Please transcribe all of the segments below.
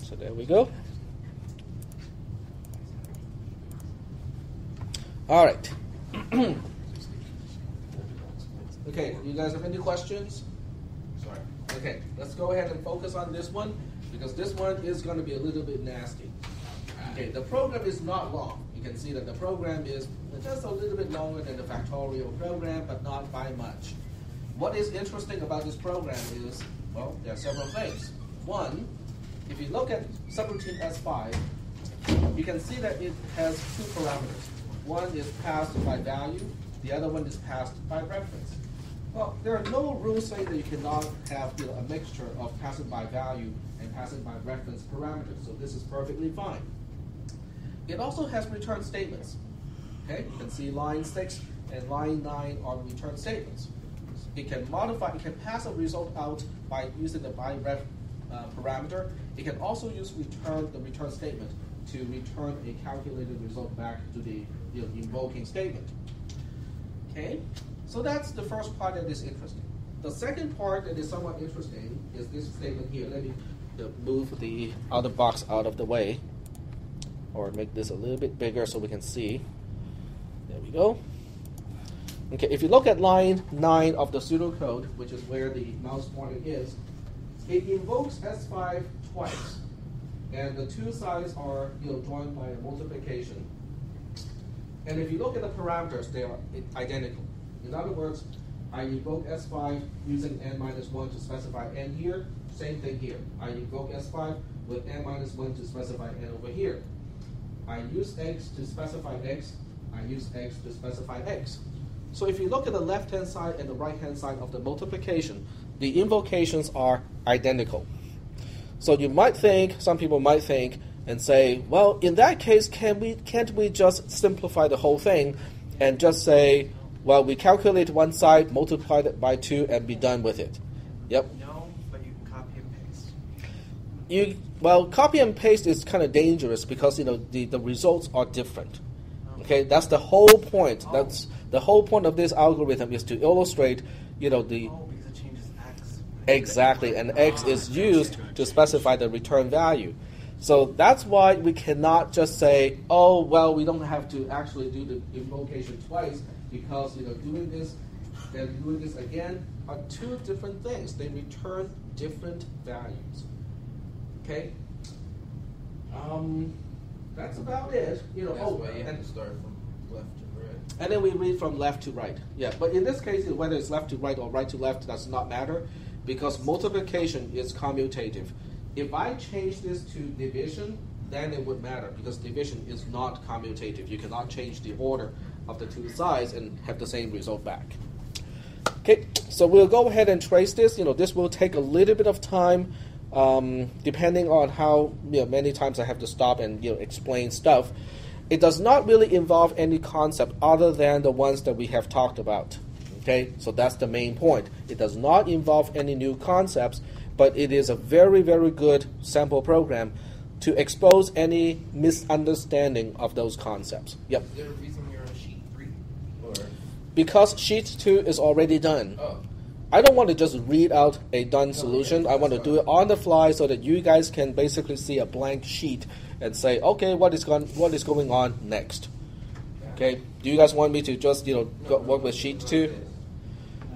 So there we go. All right. Okay, you guys have any questions? Sorry. Okay, let's go ahead and focus on this one, because this one is going to be a little bit nasty. Okay, the program is not long. You can see that the program is just a little bit longer than the factorial program, but not by much. What is interesting about this program is, well, there are several things. One, if you look at subroutine S5, you can see that it has two parameters. One is passed by value, the other one is passed by reference. Well, there are no rules saying that you cannot have a mixture of passing by value and passing by reference parameters, so this is perfectly fine. It also has return statements. Okay, you can see line 6 and line 9 are return statements. It can modify, it can pass a result out by using the by ref parameter. It can also use the return statement to return a calculated result back to the invoking statement. Okay, so that's the first part that is interesting. The second part that is somewhat interesting is this statement here. Let me move the other box out of the way, or make this a little bit bigger so we can see. There we go. Okay, if you look at line 9 of the pseudocode, which is where the mouse pointer is, it invokes S5 twice. And the two sides are joined by a multiplication. And if you look at the parameters, they are identical. In other words, I invoke S5 using n minus 1 to specify n here. Same thing here. I invoke S5 with n minus 1 to specify n over here. I use x to specify x. I use x to specify x. So if you look at the left-hand side and the right-hand side of the multiplication, the invocations are identical. So you might think, some people might think and say, well, in that case, can't we just simplify the whole thing and just say, well, we calculate one side, multiply it by 2, and be done with it? Yep. No, but you can copy and paste. Well, copy and paste is kind of dangerous because the results are different. Okay, that's the whole point. Oh. That's the whole point of this algorithm, is to illustrate, the. Oh, because it changes x. Exactly, and x is used to specify the return value. So that's why we cannot just say, oh, well, we don't have to actually do the invocation twice, because doing this and doing this again are two different things. They return different values. Okay. That's about it. That's why you have to start from left to right. And then we read from left to right. Yeah, but in this case, whether it's left to right or right to left does not matter, because multiplication is commutative. If I change this to division, then it would matter, because division is not commutative. You cannot change the order of the two sides and have the same result back. Okay, so we'll go ahead and trace this. This will take a little bit of time, depending on how many times I have to stop and explain stuff. It does not really involve any concept other than the ones that we have talked about. Okay, so that's the main point. It does not involve any new concepts, but it is a very, very good sample program to expose any misunderstanding of those concepts. Yep. Is there a reason you're on sheet 3? Or? Because sheet 2 is already done. Oh. I don't want to just read out a done solution. Yeah, I want to do it on the fly so that you guys can basically see a blank sheet and say, okay, what is going on next? Okay. Do you guys want me to just work with sheet 2?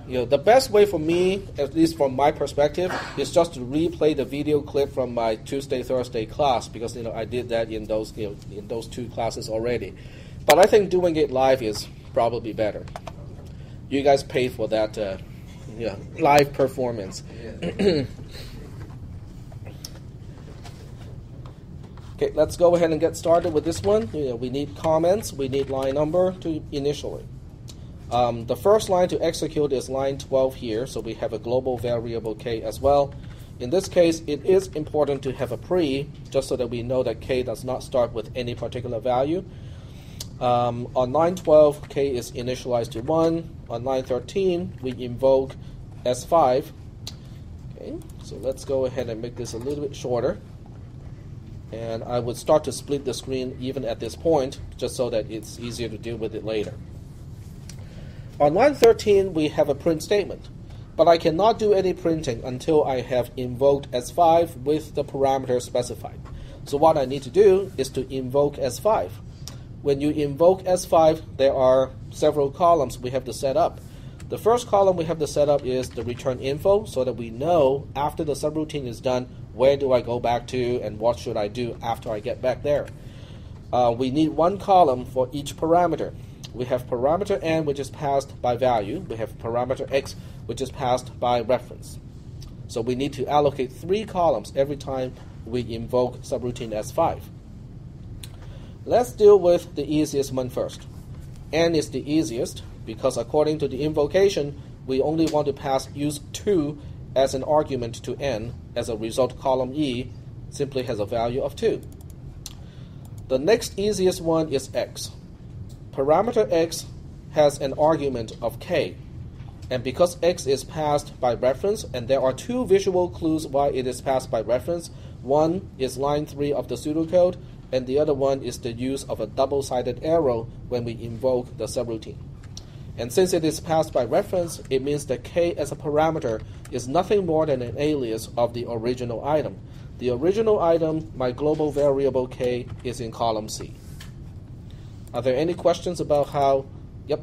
The best way for me, at least from my perspective, is just to replay the video clip from my Tuesday, Thursday class, because I did that in those in those two classes already. But I think doing it live is probably better. You guys pay for that live performance. Yeah. Okay, let's go ahead and get started with this one. We need comments. We need line number to initially. The first line to execute is line 12 here, so we have a global variable k as well. In this case, it is important to have a pre, just so that we know that k does not start with any particular value. On line 12, k is initialized to 1. On line 13, we invoke S5. Okay, so let's go ahead and make this a little bit shorter. And I would start to split the screen even at this point, just so that it's easier to deal with it later. On line 13, we have a print statement. But I cannot do any printing until I have invoked S5 with the parameter specified. So what I need to do is to invoke S5. When you invoke S5, there are several columns we have to set up. The first column we have to set up is the return info, so that we know after the subroutine is done, where do I go back to and what should I do after I get back there. We need one column for each parameter. We have parameter n, which is passed by value. We have parameter x, which is passed by reference. So we need to allocate 3 columns every time we invoke subroutine S5. Let's deal with the easiest one first. N is the easiest because according to the invocation, we only want to use 2 as an argument to n. As a result, column E simply has a value of 2. The next easiest one is x. Parameter x has an argument of k. And because x is passed by reference, and there are 2 visual clues why it is passed by reference. One is line 3 of the pseudocode, and the other one is the use of a double-sided arrow when we invoke the subroutine. And since it is passed by reference, it means that k as a parameter is nothing more than an alias of the original item. The original item, my global variable k, is in column C. Are there any questions about how? Yep.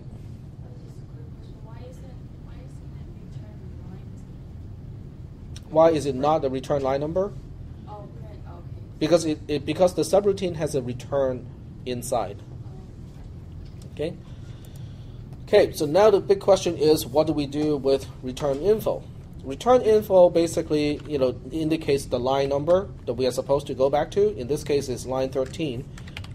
Why is it not a return line number? Because because the subroutine has a return inside. Okay. Okay. So now the big question is, what do we do with return info? Return info basically, indicates the line number that we are supposed to go back to. In this case, it's line 13.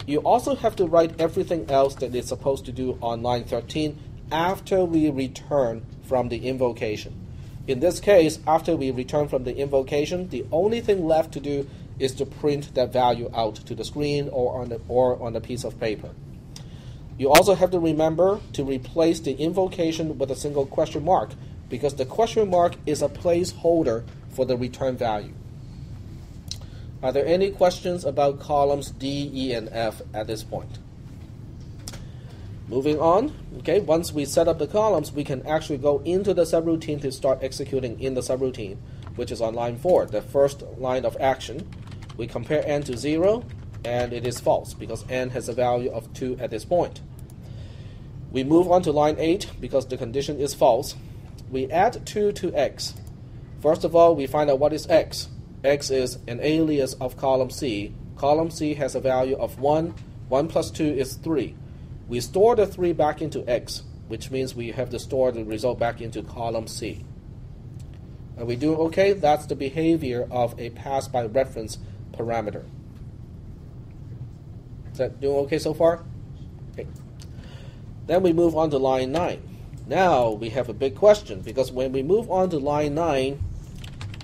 You also have to write everything else that it's supposed to do on line 13 after we return from the invocation. In this case, after we return from the invocation, the only thing left to do is to print that value out to the screen or on a piece of paper. You also have to remember to replace the invocation with a single question mark, because the question mark is a placeholder for the return value. Are there any questions about columns D, E, and F at this point? Moving on, okay, once we set up the columns, we can actually go into the subroutine to start executing in the subroutine, which is on line 4, the first line of action. We compare n to 0, and it is false, because n has a value of 2 at this point. We move on to line 8, because the condition is false. We add 2 to x. First of all, we find out what is x. X is an alias of column C. Column C has a value of 1. 1 plus 2 is 3. We store the 3 back into x, which means we have to store the result back into column C. Are we doing okay? That's the behavior of a pass by reference parameter. Is that doing okay so far? Okay. Then we move on to line 9. Now we have a big question, because when we move on to line 9,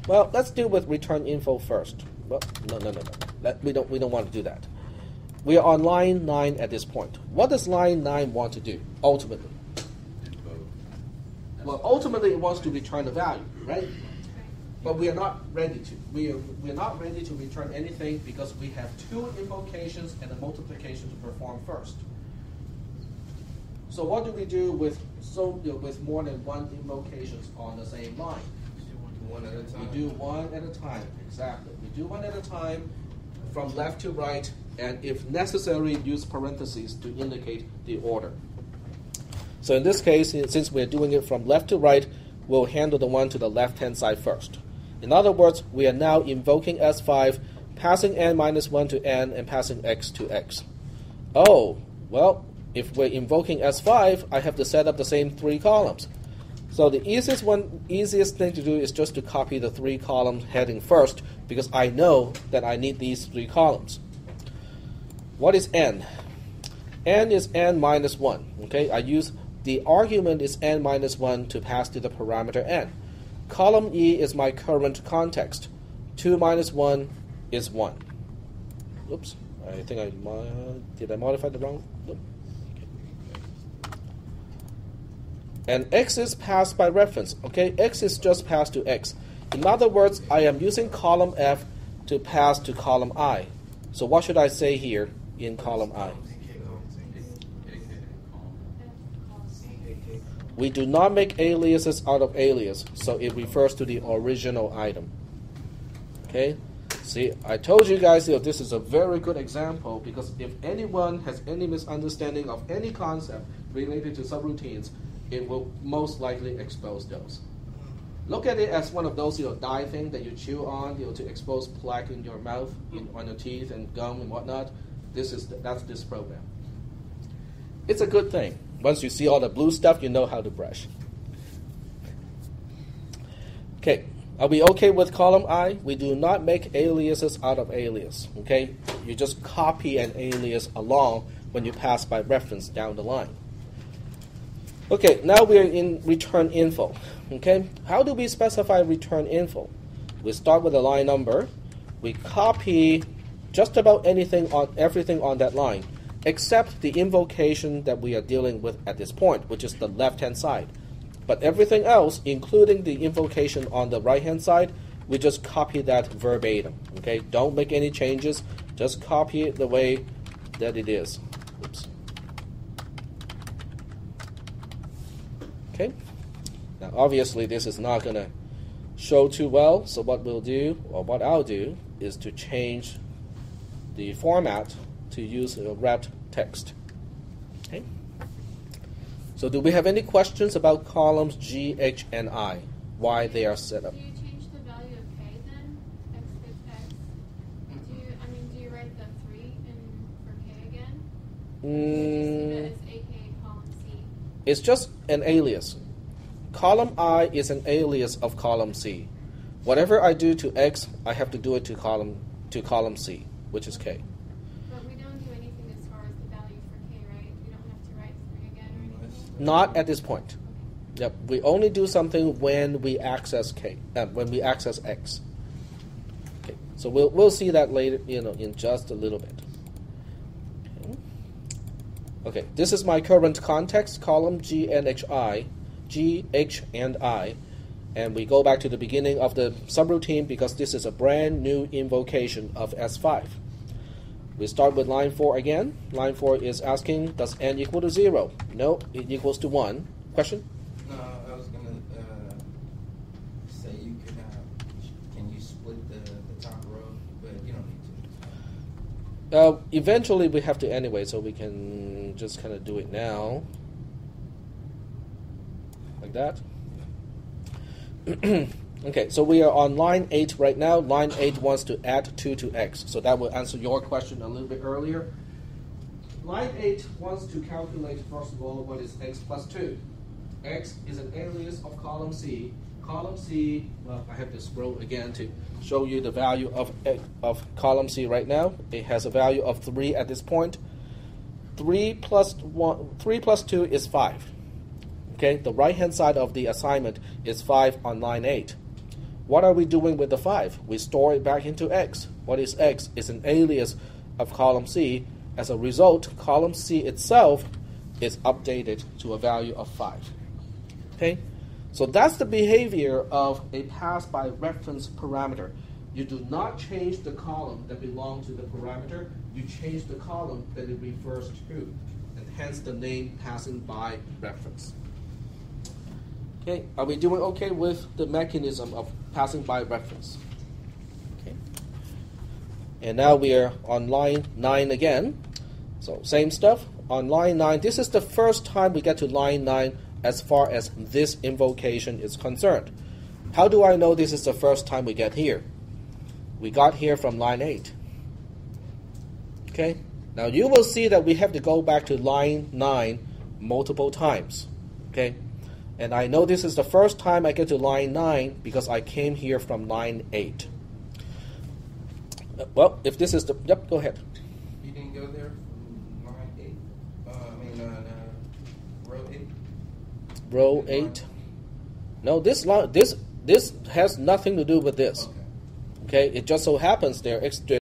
well, let's deal with return info first. Well, no. We don't want to do that. We are on line 9 at this point. What does line 9 want to do, ultimately? Well, ultimately it wants to return the value, right? But we are not ready to. We're not ready to return anything because we have 2 invocations and a multiplication to perform first. So what do we do with more than 1 invocations on the same line? One at a time. We do one at a time, exactly. We do one at a time from left to right, and if necessary, use parentheses to indicate the order. So in this case, since we're doing it from left to right, we'll handle the one to the left-hand side first. In other words, we are now invoking S5, passing n minus 1 to n, and passing x to x. Oh, well, if we're invoking S5, I have to set up the same 3 columns. So the easiest thing to do is just to copy the 3 column heading first, because I know that I need these 3 columns. What is n? N is n minus 1. Okay, I use the argument is n minus 1 to pass to the parameter n. Column E is my current context. 2 minus 1 is 1. Oops, I think did I modify the wrong? Nope. And x is passed by reference. Okay, x is just passed to x. In other words, I am using column F to pass to column I. So what should I say here in column I? We do not make aliases out of alias, so it refers to the original item. Okay? See, I told you guys that this is a very good example because if anyone has any misunderstanding of any concept related to subroutines, it will most likely expose those. Look at it as one of those dye thing that you chew on to expose plaque in your mouth, on your teeth and gum and whatnot. That's this program. It's a good thing. Once you see all the blue stuff, you know how to brush. Okay, are we okay with column I? We do not make aliases out of alias. Okay, you just copy an alias along when you pass by reference down the line. Okay, now we are in return info. Okay, how do we specify return info? We start with a line number. We copy just about everything on that line, except the invocation that we are dealing with at this point, which is the left-hand side. But everything else, including the invocation on the right-hand side, we just copy that verbatim. Okay, don't make any changes. Just copy it the way that it is. Oops. Okay. Now, obviously, this is not going to show too well. So what we'll do, or what I'll do, is to change the format to use a wrapped text. Okay. So do we have any questions about columns G, H, and I? Why they are set up? Do you change the value of K then? X with X? Do you write the 3 for K again? Or do you just leave it as AK column C? It's just an alias. Column I is an alias of column C. Whatever I do to X, I have to do it to column C, which is K. But we don't do anything as far as the value for K, right? We don't have to write 3 again or anything? Not at this point. Yep. We only do something when we access K, when we access X. Okay. So we'll see that later, in just a little bit. Okay. This is my current context column G and H and I, and we go back to the beginning of the subroutine because this is a brand new invocation of S5. We start with line 4 again. Line 4 is asking, does n equal to 0? No, it equals to 1. Question? No, I was going to say you could can you split the top row, but you don't need to. Eventually we have to anyway, so we can just kind of do it now. Like that. Okay, so we are on line 8 right now. Line 8 wants to add 2 to X. So that will answer your question a little bit earlier. Line 8 wants to calculate, first of all, what is X plus 2. X is an alias of column C. Column C, well, I have to scroll again to show you the value of column C right now. It has a value of 3 at this point. 3 plus 2 is 5. Okay, the right-hand side of the assignment is 5 on line 8. What are we doing with the 5? We store it back into X. What is X? It's an alias of column C. As a result, column C itself is updated to a value of 5. Okay, so that's the behavior of a pass-by-reference parameter. You do not change the column that belongs to the parameter. You change the column that it refers to, and hence the name passing by reference. Okay, are we doing okay with the mechanism of passing by reference? Okay. And now we are on line 9 again. So same stuff. On line 9, this is the first time we get to line 9 as far as this invocation is concerned. How do I know this is the first time we get here? We got here from line 8. Okay, now you will see that we have to go back to line 9 multiple times. Okay. And I know this is the first time I get to line 9 because I came here from line 8. Well, if this is the... Yep, go ahead. You didn't go there from line 8? Row 8? Row 8? No, this has nothing to do with this. Okay, it just so happens there